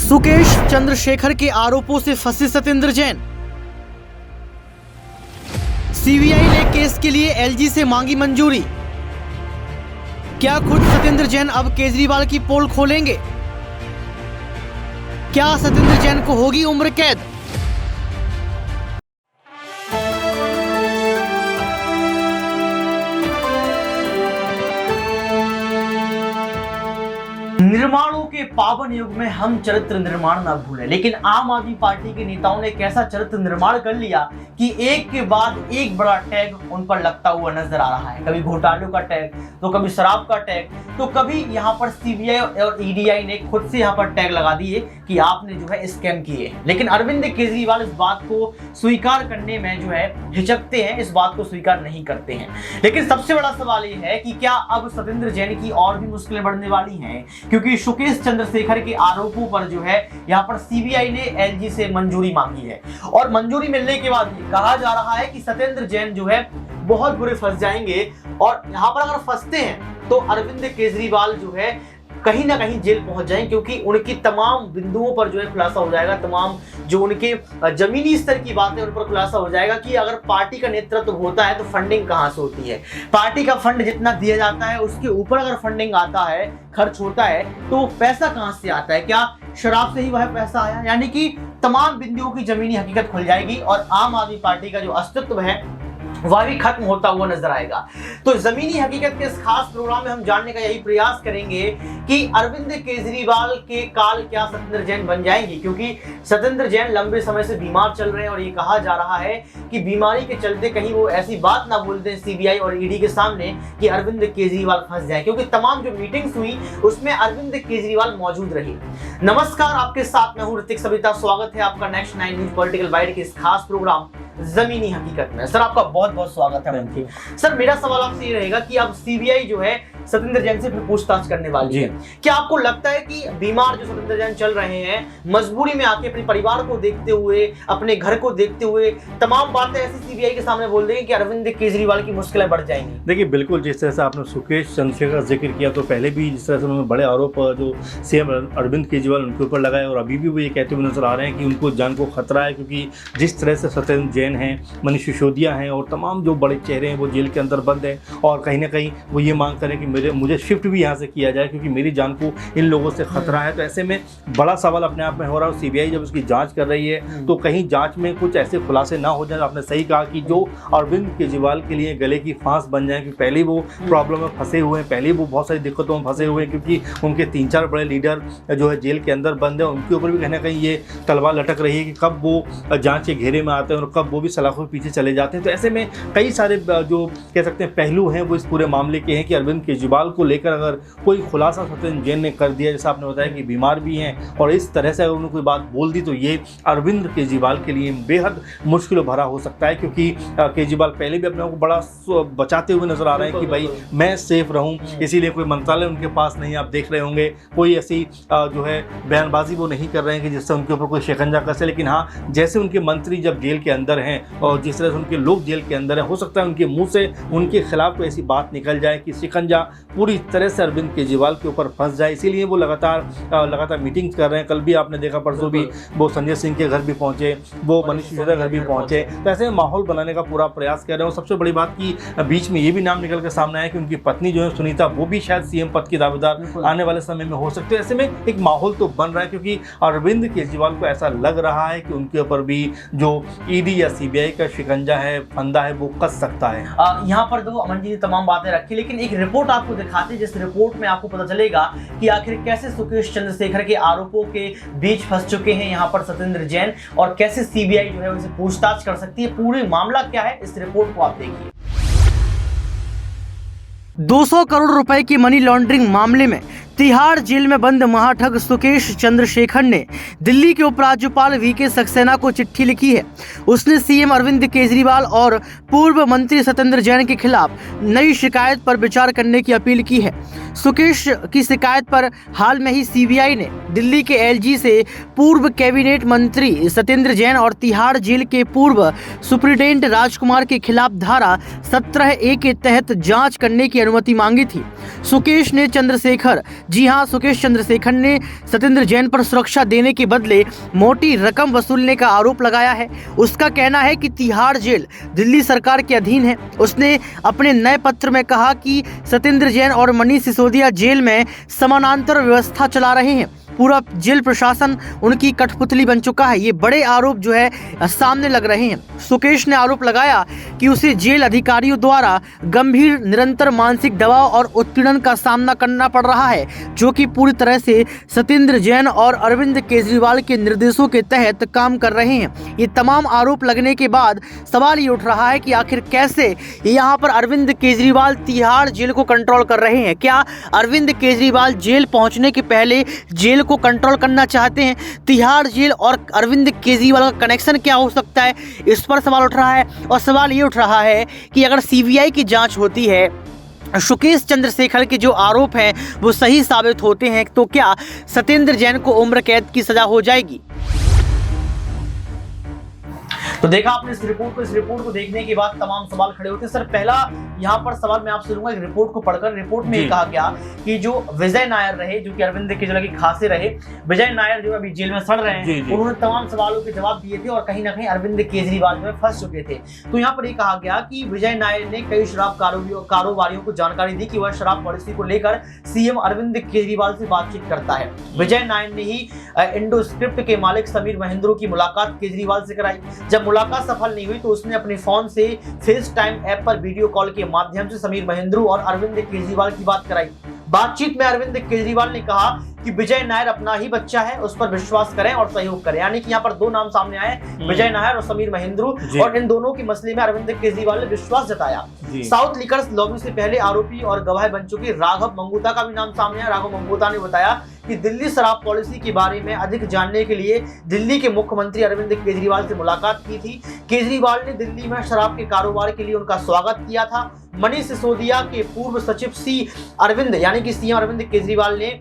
सुकेश चंद्रशेखर के आरोपों से फंसे सत्येंद्र जैन। सीबीआई ने केस के लिए एलजी से मांगी मंजूरी। क्या खुद सत्येंद्र जैन अब केजरीवाल की पोल खोलेंगे? क्या सत्येंद्र जैन को होगी उम्र कैद? निर्माणों के पावन युग में हम चरित्र निर्माण ना भूलें, लेकिन आम आदमी पार्टी के नेताओं ने कैसा चरित्र निर्माण कर लिया कि एक के बाद एक बड़ा टैग उन पर लगता हुआ नजर आ रहा है। कभी घोटालों का टैग, तो कभी शराब का टैग, तो कभी यहाँ पर सीबीआई और ईडीआई ने खुद से यहाँ पर टैग लगा दिए कि आपने जो है स्कैम किए। लेकिन अरविंद केजरीवाल इस बात को स्वीकार करने में जो है हिचकते हैं, इस बात को स्वीकार नहीं करते हैं। लेकिन सबसे बड़ा सवाल ये है कि क्या अब सत्येंद्र जैन की और भी मुश्किलें बढ़ने वाली हैं, क्योंकि सुकेश चंद्रशेखर के आरोपों पर जो है यहाँ पर सीबीआई ने एलजी से मंजूरी मांगी है। और मंजूरी मिलने के बाद ये कहा जा रहा है कि सत्येंद्र जैन जो है बहुत बुरे फंस जाएंगे, और यहाँ पर अगर फंसते हैं तो अरविंद केजरीवाल जो है कहीं ना कहीं जेल पहुंच जाएंगे, क्योंकि उनकी तमाम बिंदुओं पर जो है खुलासा हो जाएगा। तमाम जो उनके जमीनी स्तर की बातें उन पर खुलासा हो जाएगा कि अगर पार्टी का नेतृत्व होता है तो फंडिंग कहां से होती है, पार्टी का फंड जितना दिया जाता है उसके ऊपर अगर फंडिंग आता है, खर्च होता है, तो पैसा कहां से आता है, क्या शराब से ही वह पैसा आया? यानी कि तमाम बिंदुओं की जमीनी हकीकत खुल जाएगी और आम आदमी पार्टी का जो अस्तित्व है वह भी खत्म होता हुआ नजर आएगा। तो जमीनी हकीकत के इस खास प्रोग्राम में हम जानने का यही प्रयास करेंगे कि अरविंद केजरीवाल के काल क्या सत्येंद्र जैन बन जाएंगे, क्योंकि सत्येंद्र जैन लंबे समय से बीमार चल रहे हैं और ये कहा जा रहा है कि बीमारी के चलते कहीं वो ऐसी बात ना बोल दें सीबीआई और ईडी के सामने कि अरविंद केजरीवाल फंस जाए, क्योंकि तमाम जो मीटिंग्स हुई उसमें अरविंद केजरीवाल मौजूद रहे। नमस्कार, आपके साथ मैं हूं ऋतिक सविता। स्वागत है आपका नेक्स्ट 9 न्यूज पॉलिटिकल बाइट के इस खास प्रोग्राम जमीनी हकीकत में। सर, आपका बहुत बहुत स्वागत है। सर, मेरा सवाल आपसे ये रहेगा कि अब सीबीआई जो है सत्येंद्र जैन से फिर पूछताछ करने वाली है। क्या आपको लगता है कि बीमार जो सत्येंद्र जैन चल रहे हैं, मजबूरी में आके अपने परिवार को देखते हुए, अपने घर को देखते हुए तमाम बातें ऐसी सीबीआई के सामने बोल देंगे कि अरविंद केजरीवाल की मुश्किलें बढ़ जाएंगी? देखिए, बिल्कुल जिस तरह से आपने सुकेश चंद्रशेखर का जिक्र किया, तो पहले भी जिस तरह से उन्होंने बड़े आरोप जो सीएम अरविंद केजरीवाल उनके ऊपर लगाए, और अभी भी वो ये कहते हुए नजर आ रहे हैं कि उनको जान को खतरा है, क्योंकि जिस तरह से सत्येंद्र जैन हैं, मनीष सिसोदिया हैं और तमाम जो बड़े चेहरे हैं वो जेल के अंदर बंद हैं, और कहीं ना कहीं वो ये मांग करें कि मुझे शिफ्ट भी यहाँ से किया जाए, क्योंकि मेरी जान को इन लोगों से खतरा है। तो ऐसे में बड़ा सवाल अपने आप में हो रहा है। सीबीआई जब उसकी जांच कर रही है तो कहीं जांच में कुछ ऐसे खुलासे ना हो जाए, आपने सही कहा, कि जो अरविंद केजरीवाल के लिए गले की फांस बन जाए, कि पहले वो प्रॉब्लम में फंसे हुए हैं, पहले वो बहुत सारी दिक्कतों में फंसे हुए हैं, क्योंकि उनके 3-4 बड़े लीडर जो है जेल के अंदर बंद है। उनके ऊपर भी कहीं ना कहीं ये तलवार लटक रही है कि कब वो जांच के घेरे में आते हैं और कब वो भी सलाखों के पीछे चले जाते हैं। तो ऐसे में कई सारे जो कह सकते हैं पहलू हैं वो इस पूरे मामले के हैं कि अरविंद केजरीवाल को लेकर अगर कोई खुलासा सत्येंद्र जैन ने कर दिया, जैसा आपने बताया कि बीमार भी हैं, और इस तरह से अगर उन्होंने कोई बात बोल दी, तो ये अरविंद केजरीवाल के लिए बेहद मुश्किल भरा हो सकता है, क्योंकि केजरीवाल पहले भी अपने आप को बड़ा बचाते हुए नजर आ रहे हैं कि भाई मैं सेफ रहूं, इसीलिए कोई मंत्रालय उनके पास नहीं, आप देख रहे होंगे कोई ऐसी जो है बयानबाजी वो नहीं कर रहे हैं कि जिससे उनके ऊपर कोई शिकंजा कसे। लेकिन हाँ, जैसे उनके मंत्री जब जेल के अंदर हैं और जिस तरह से उनके लोग जेल के अंदर है, हो सकता है उनके मुंह से उनके खिलाफ कोई ऐसी बात निकल जाए कि शिकंजा पूरी तरह से अरविंद केजरीवाल के ऊपर फंस जाए। इसीलिए वो लगातार मीटिंग्स कर रहे हैं। कल भी आपने देखा, परसों भी वो संजय सिंह के घर भी पहुंचे, वो मनीष सिसोदिया घर भी पहुंचे। तो ऐसे माहौल बनाने का पूरा प्रयास कर रहे हैं। और सबसे बड़ी बात की बीच में ये भी नाम निकल के सामने आया कि उनकी पत्नी जो है सुनीता, वो भी शायद सीएम पद की दावेदार आने वाले समय में हो सकते हैं। ऐसे में एक माहौल तो बन रहा है, क्योंकि अरविंद केजरीवाल को ऐसा लग रहा है कि उनके ऊपर भी जो ईडी या सीबीआई का शिकंजा है, फंदा है, वो कस सकता है। यहाँ पर तो अमन जी ने तमाम बातें रखी, लेकिन एक रिपोर्ट आपको दिखाते हैं, जिस रिपोर्ट में आपको पता चलेगा कि आखिर कैसे सुकेश चंद्रशेखर के आरोपों के बीच फंस चुके हैं यहाँ पर सत्येंद्र जैन, और कैसे सीबीआई जो है उनसे पूछताछ कर सकती है। पूरी मामला क्या है, इस रिपोर्ट को आप देखिए। 200 करोड़ रुपए की मनी लॉन्ड्रिंग मामले में तिहाड़ जेल में बंद महाठग सुकेश चंद्रशेखर ने दिल्ली के उपराज्यपाल वीके सक्सेना को चिट्ठी लिखी है। उसने सीएम अरविंद केजरीवाल और पूर्व मंत्री सत्येंद्र जैन के खिलाफ नई शिकायत पर विचार करने की अपील की है। सुकेश की शिकायत पर हाल में ही सीबीआई ने दिल्ली के एलजी से पूर्व कैबिनेट मंत्री सत्येंद्र जैन और तिहाड़ जेल के पूर्व सुप्रिंटेंडेंट राजकुमार के खिलाफ धारा 17A के तहत जांच करने की अनुमति मांगी थी। सुकेश ने चंद्रशेखर जी हां, सुकेश चंद्रशेखर ने सत्येंद्र जैन पर सुरक्षा देने के बदले मोटी रकम वसूलने का आरोप लगाया है। उसका कहना है कि तिहाड़ जेल दिल्ली सरकार के अधीन है। उसने अपने नए पत्र में कहा कि सत्येंद्र जैन और मनीष सिसोदिया जेल में समानांतर व्यवस्था चला रहे हैं। पूरा जेल प्रशासन उनकी कठपुतली बन चुका है। ये बड़े आरोप जो है सामने लग रहे हैं। सुकेश ने आरोप लगाया कि उसे जेल अधिकारियों द्वारा गंभीर निरंतर मानसिक दबाव और उत्पीड़न का सामना करना पड़ रहा है, जो कि पूरी तरह से सत्येंद्र जैन और अरविंद केजरीवाल के निर्देशों के तहत काम कर रहे हैं। ये तमाम आरोप लगने के बाद सवाल ये उठ रहा है कि आखिर कैसे यहाँ पर अरविंद केजरीवाल तिहाड़ जेल को कंट्रोल कर रहे हैं। क्या अरविंद केजरीवाल जेल पहुंचने के पहले जेल को कंट्रोल करना चाहते हैं? तिहाड़ जेल और अरविंद केजरीवाल का कनेक्शन क्या हो सकता है, इस पर सवाल उठ रहा है। और सवाल ये उठ रहा है कि अगर सीबीआई की जांच होती है, सुकेश चंद्रशेखर के जो आरोप हैं वो सही साबित होते हैं, तो क्या सत्येंद्र जैन को उम्र कैद की सजा हो जाएगी? तो देखा आपने इस रिपोर्ट को देखने के बाद तमाम सवाल खड़े होते हैं। सर, पहला यहाँ पर सवाल मैं आपसे लूंगा, रिपोर्ट को पढ़कर रिपोर्ट में कहा गया कि जो विजय नायर रहे, जो कि अरविंद केजरीवाल की खासे रहे, विजय नायर जो अभी जेल में सड़ रहे हैं, उन्होंने तमाम सवालों के जवाब दिए थे और कहीं ना कहीं अरविंद केजरीवाल जो है फंस चुके थे। तो यहाँ पर ये कहा गया कि विजय नायर ने कई शराब कारोबारियों को जानकारी दी कि वह शराब पॉलिसी को लेकर सीएम अरविंद केजरीवाल से बातचीत करता है। विजय नायर ने ही इंडो स्क्रिप्ट के मालिक समीर महेंद्रू की मुलाकात केजरीवाल से कराई। जब मुलाकात सफल नहीं हुई तो उसने अपने फोन से फेस टाइम ऐप पर वीडियो कॉल के माध्यम से समीर महेंद्रू और अरविंद केजरीवाल की बात कराई। बातचीत में अरविंद केजरीवाल ने कहा कि विजय नायर अपना ही बच्चा है, उस पर विश्वास करें और सहयोग करें। यानी कि यहाँ पर दो नाम सामने आए, विजय नायर और समीर महेंद्रू, और इन दोनों के मसले में अरविंद केजरीवाल ने विश्वास जताया। साउथ लिकर्स लॉबी से पहले आरोपी और गवाह बन चुके राघव मंगूता का भी नाम सामने आया। राघव मंगूता ने बताया कि दिल्ली शराब पॉलिसी के बारे में अधिक जानने के लिए दिल्ली के मुख्यमंत्री अरविंद केजरीवाल से मुलाकात की थी। केजरीवाल ने दिल्ली में शराब के कारोबार के लिए उनका स्वागत किया था। मनीष सिसोदिया के पूर्व सचिव सीएम अरविंद केजरीवाल ने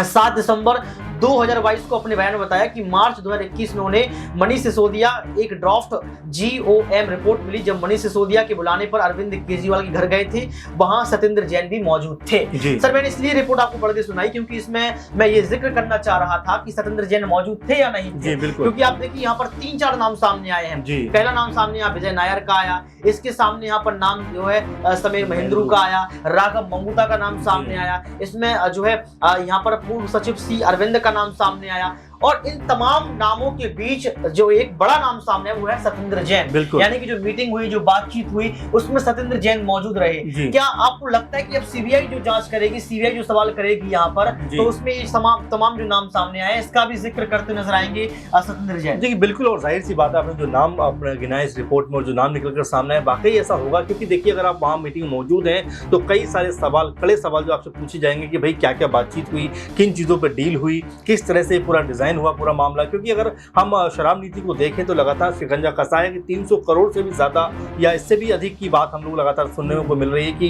7 दिसंबर 2022 को अपने बयान में बताया कि मार्च 2021 में उन्हें मनीष सिसोदिया एक ड्राफ्ट GOM रिपोर्ट मिली। जब मनीष सिसोदिया के बुलाने पर अरविंद केजरीवाल के घर गए थे, वहां सत्येंद्र जैन भी मौजूद थे। सर, मैंने इसलिए रिपोर्ट आपको पढ़ के सुनाई क्योंकि इसमें मैं ये जिक्र करना चाह रहा था कि सत्येंद्र जैन मौजूद थे या नहीं थे। क्योंकि आप देखिए यहाँ पर 3-4 नाम सामने आए हैं। पहला नाम सामने यहाँ विजय नायर का आया, इसके सामने यहाँ पर नाम जो है समीर महेंद्रू का आया, राघव मंगूता का नाम सामने आया, इसमें जो है यहाँ पर पूर्व सचिव सी अरविंद का नाम सामने आया, और इन तमाम नामों के बीच जो एक बड़ा नाम सामने है वो है सत्येंद्र जैन। यानी कि जो मीटिंग हुई, जो बातचीत हुई, उसमें सत्येंद्र जैन मौजूद रहे। क्या आपको लगता है कि अब सीबीआई जो जांच करेगी, सीबीआई जो सवाल करेगी यहाँ पर, तो उसमें ये तमाम जो नाम सामने आए इसका भी जिक्र करते नजर आएंगे सत्येंद्र जैन? देखिए, बिल्कुल, और जाहिर सी बात है, आपने जो नाम आपने गिनाया इस रिपोर्ट में और जो नाम निकल कर सामने आए, वाकई ऐसा होगा। क्योंकि देखिए, अगर आप वहाँ मीटिंग में मौजूद हैं तो कई सारे सवाल, कड़े सवाल जो आपसे पूछे जाएंगे कि भाई क्या क्या बातचीत हुई, किन चीज़ों पर डील हुई, किस तरह से पूरा डिजाइन हुआ पूरा मामला। क्योंकि अगर हम शराब नीति को देखें तो लगातार शिकंजा कसा है कि 300 करोड़ से भी ज़्यादा या इससे भी अधिक की बात हम लोग लगातार सुनने को मिल रही है कि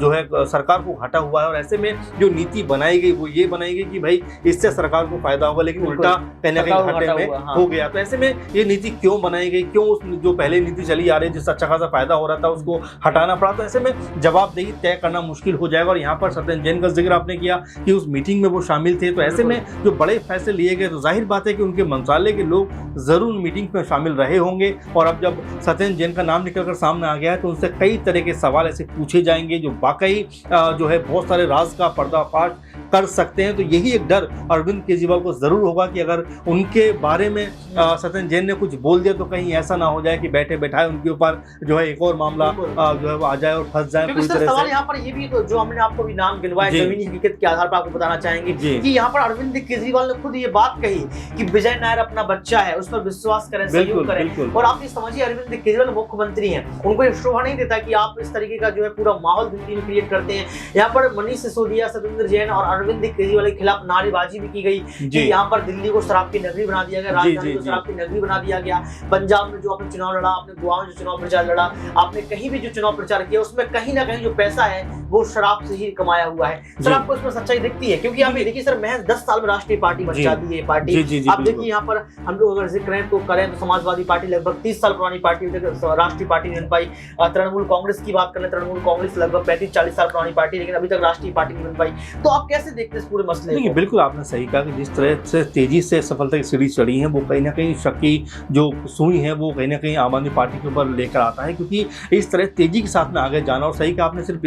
जो है सरकार को घाटा हुआ है। और ऐसे में जो नीति बनाई गई वो ये बनाई गई कि भाई इससे सरकार को फायदा होगा, लेकिन उल्टा कहीं ना कहीं घाटे में हो गया। तो ऐसे में ये नीति क्यों बनाई गई, क्यों उस जो पहले नीति चली आ रही है जिससे अच्छा खासा फायदा हो रहा था उसको हटाना पड़ा? तो ऐसे में जवाबदेही तय करना मुश्किल हो जाएगा। और यहाँ पर सत्येंद्र जैन का जिक्र आपने किया कि उस मीटिंग में वो शामिल थे, तो ऐसे में जो बड़े फैसले लिए गए तो जाहिर बात है कि उनके मंत्रालय के लोग जरूर मीटिंग में शामिल रहे होंगे। और अब जब सत्येंद्र जैन का नाम निकलकर सामने आ गया है तो उनसे कई तरह के सवाल ऐसे पूछे जाएंगे जो वाकई जो है बहुत सारे राज का पर्दाफाश कर सकते हैं। तो यही एक डर अरविंद केजरीवाल को जरूर होगा कि अगर उनके बारे में सत्येंद्र जैन ने कुछ बोल दिया तो कहीं ऐसा ना हो जाए कि बैठे बैठाए उनके ऊपर जो है एक और मामला जो है वो आ जाए और फंस जाए पूरी तरह से। सवाल यहाँ पर ये भी तो जो हमने आपको भी नाम गिनवाए जमीनी हकीकत के आधार पर आपको बताना चाहेंगे कि यहाँ पर अरविंद केजरीवाल ने खुद ये बात कही कि विजय नायर अपना बच्चा है, उस पर विश्वास करें, सहयोग करें। और आप ये समझिए, अरविंद केजरीवाल मुख्यमंत्री हैं, उनको एक शोभा नहीं देता कि आप इस तरीके का जो है पूरा माहौल दिल्ली में क्रिएट करते हैं। यहाँ पर मनीष सिसोदिया, सत्येंद्र जैन और अरविंद केजरीवाल के खिलाफ नारेबाजी भी की गई कि यहाँ पर दिल्ली को शराब की नगरी बना दिया गया, राजधानी को शराब की नगरी बना दिया गया। पंजाब में जो आपने चुनाव लड़ा, आपने गोवा में जो चुनाव प्रचार लड़ा, आपने कहीं भी जो चुनाव प्रचार किया, उसमें कहीं ना कहीं जो पैसा है वो शराब से ही कमाया हुआ है। सर, आपको इसमें सच्चाई दिखती है? क्योंकि आप देखिए सर, महज 10 साल में राष्ट्रीय पार्टी बचा दी है, पार्टी। जी, जी, जी, आप बिल्कुल। देखिए यहाँ पर हम लोग अगर जिक्र तो करें तो समाजवादी पार्टी लगभग 30 साल पुरानी पार्टी राष्ट्रीय पार्टी नहीं बन पाई। तृणमूल कांग्रेस की बात करें, तृणमूल कांग्रेस लगभग 35-40 साल पुरानी पार्टी, लेकिन अभी तक राष्ट्रीय पार्टी नहीं बन पाई। तो आप कैसे देखते हैं इस पूरे मसले देखिए को? बिल्कुल आपने सही कहा कि जिस तरह से तेजी से सफलता की सीढ़ी चढ़ी है, वो कहीं ना कहीं शक की जो सुई है वो कहीं ना कहीं आम आदमी पार्टी के ऊपर लेकर आता है, क्योंकि इस तरह तेजी के साथ में आगे जाना। और सही कहा आपने, सिर्फ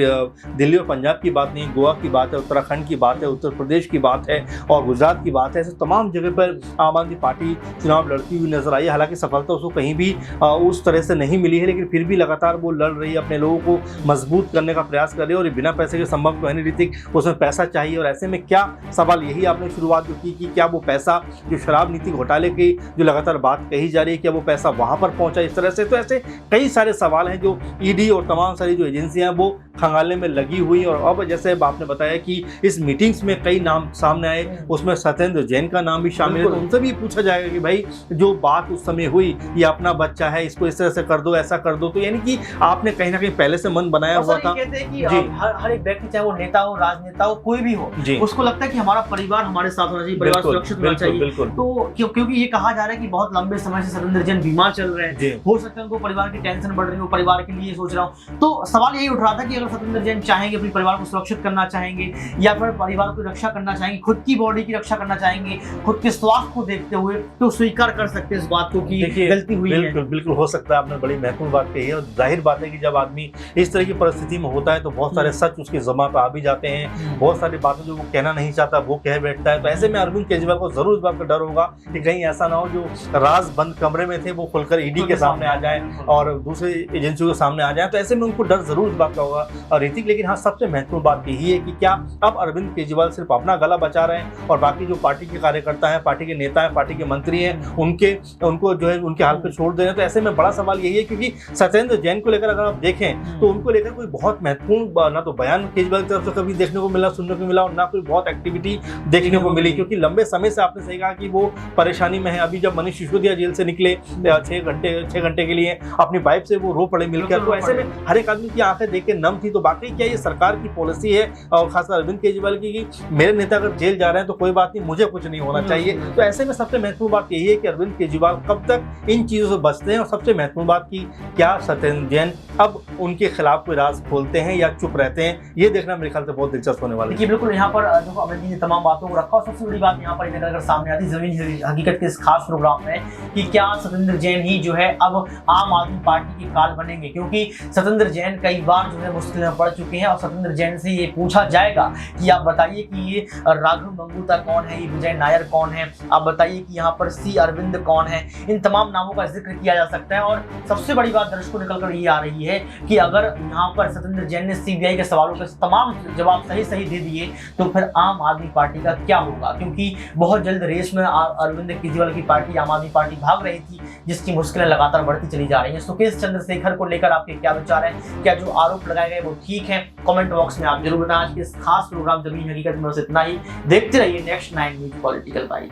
दिल्ली और पंजाब की बात नहीं, गोवा की बात है, उत्तराखंड की बात है, उत्तर प्रदेश की बात है और गुजरात की बात है। ऐसे तमाम जगह पर आम आदमी पार्टी चुनाव लड़ती हुई नजर आई। हालांकि सफलता उसको कहीं भी उस तरह से नहीं मिली है, लेकिन फिर भी लगातार वो लड़ रही है, अपने लोगों को मजबूत करने का प्रयास कर रही है। और बिना पैसे के संभव तो है नहीं ऋतिक, उसमें पैसा चाहिए। और ऐसे में क्या सवाल, यही आपने शुरुआत जो की कि क्या वो पैसा जो शराब नीति घोटाले की जो लगातार बात कही जा रही है, क्या वो पैसा वहां पर पहुंचा इस तरह से? तो ऐसे कई सारे सवाल हैं जो ईडी और तमाम सारी जो एजेंसियां हैं वो खंगालने में लगी हुई। और अब जैसे आपने बताया कि इस मीटिंग्स में कई नाम सामने आए, उसमें सत्येंद्र जैन का नाम भी शामिल है। तो उनसे भी पूछा जाएगा कि भाई जो बात उस समय हुई, ये अपना बच्चा है, इसको इस तरह से कर दो, ऐसा कर दो। तो यानी कि आपने कहीं ना कहीं पहले से मन बनाया हुआ था। कहते हैं कि हर एक व्यक्ति, चाहे वो नेता हो, राजनेता हो, कोई भी हो, उसको लगता है कि हमारा परिवार हमारे साथ होना चाहिए, परिवार सुरक्षित होना चाहिए। तो क्योंकि ये कहा जा रहा है कि बहुत लंबे समय से सत्येंद्र जैन बीमार चल रहे हैं, हो सकता है उनको परिवार की टेंशन बढ़ रही हो, परिवार के लिए सोच रहा हूँ। तो सवाल यही उठ रहा था कि अगर सत्येंद्र जैन चाहेंगे, अपने परिवार को सुरक्षित करना चाहेंगे या फिर परिवार की रक्षा करना चाहेंगे, खुद की बॉडी की रक्षा करना चाहेंगे, खुद के स्वास्थ्य को देखते हुए, तो स्वीकार कर सकते हैं इस बात को कि गलती हुई है। बिल्कुल हो सकता है, आपने बड़ी महत्वपूर्ण बात कही है। और जाहिर बात है कि जब आदमी इस तरह की परिस्थिति में होता है तो बहुत सारे सच उसके ज़बान पर आ भी जाते हैं, बहुत सारी बातें जो वो कहना नहीं चाहता वो कह बैठता है। तो ऐसे में अरविंद केजरीवाल को जरूर इस बात का डर होगा कि कहीं ऐसा ना हो जो राज बंद कमरे में थे वो खुलकर ईडी के सामने आ जाए और दूसरे एजेंसियों के सामने आ जाए। तो ऐसे में उनको डर जरूर इस बात का होगा। और ऋतिक, लेकिन हाँ, सबसे महत्वपूर्ण बात यही है कि क्या अब अरविंद केजरीवाल सिर्फ अपना गला बचा रहे हैं और बाकी जो पार्टी के कार्यकर्ता हैं, पार्टी के नेता हैं, पार्टी के मंत्री हैं, उनको जो है उनके हाल पे छोड़ दे रहे हैं? तो ऐसे में बड़ा सवाल यही है, क्योंकि सत्येंद्र जैन को लेकर अगर आप देखें तो उनको लेकर कोई बहुत महत्वपूर्ण ना तो बयान केजरीवाल की तरफ से कभी देखने को मिला, सुनने को मिला, और ना कोई बहुत एक्टिविटी देखने को मिली। क्योंकि लंबे समय से आपने सही कहा कि वो परेशानी में है। अभी जब मनीष सिसोदिया जेल से निकले 6 घंटे के लिए, अपनी वाइफ से वो रो पड़े मिलकर। तो ऐसे में हर एक आदमी की आंखें देख के नम थी। तो बाकी क्या ये सरकार की पॉलिसी है और खासकर अरविंद केजरीवाल की कि मेरे नेता अगर जेल जा रहे हैं तो कोई बात नहीं, मुझे कुछ नहीं होना चाहिए? तो ऐसे में सबसे महत्वपूर्ण बात यही है कि अरविंद केजरीवाल कब तक इन चीजों से बचते हैं। और सबसे महत्वपूर्ण बात की क्या सत्येंद्र जैन अब उनके खिलाफ कोई राज खोलते हैं या चुप रहते हैं, ये देखना मेरे ख्याल से बहुत दिलचस्प होने वाला है। देखिए बिल्कुल, यहाँ पर जो अमित जी ने तमाम बातों को रखा और सबसे बड़ी बात यहाँ पर निकल कर सामने आती जमीन हकीकत के इस खास प्रोग्राम में कि क्या सत्येंद्र जैन ही जो है अब आम आदमी पार्टी के काल बनेंगे। क्योंकि सत्येंद्र जैन कई बार जो है मुश्किल में पड़ चुके हैं और सत्येंद्र जैन से ये पूछा जाएगा कि आप बताइए कि ये राघव मंगूता कौन है, ये विजय नायर कौन है, आप बताइए कि यहाँ पर सी अरविंद कौन है। इन तमाम नामों का जिक्र किया जा सकता है। और सबसे बड़ी बात दर्शकों निकल कर ये आ रही है कि अगर यहाँ पर सत्येंद्र जैन ने सीबीआई के सवालों के तमाम जवाब सही दे दिए तो फिर आम आदमी पार्टी का क्या होगा। क्योंकि बहुत जल्द रेस में अरविंद केजरीवाल की पार्टी आम आदमी पार्टी भाग रही थी, जिसकी मुश्किलें लगातार बढ़ती चली जा रही हैं। सुकेश चंद्रशेखर को लेकर आपके क्या विचार हैं? क्या जो आरोप लगाए गए वो ठीक है? कमेंट बॉक्स में आप जरूर बताएं। आज के इस खास प्रोग्राम जमीन हकीकत में बस इतना ही। देखते रहिए नेक्स्ट 9 न्यूज़ पॉलिटिकल।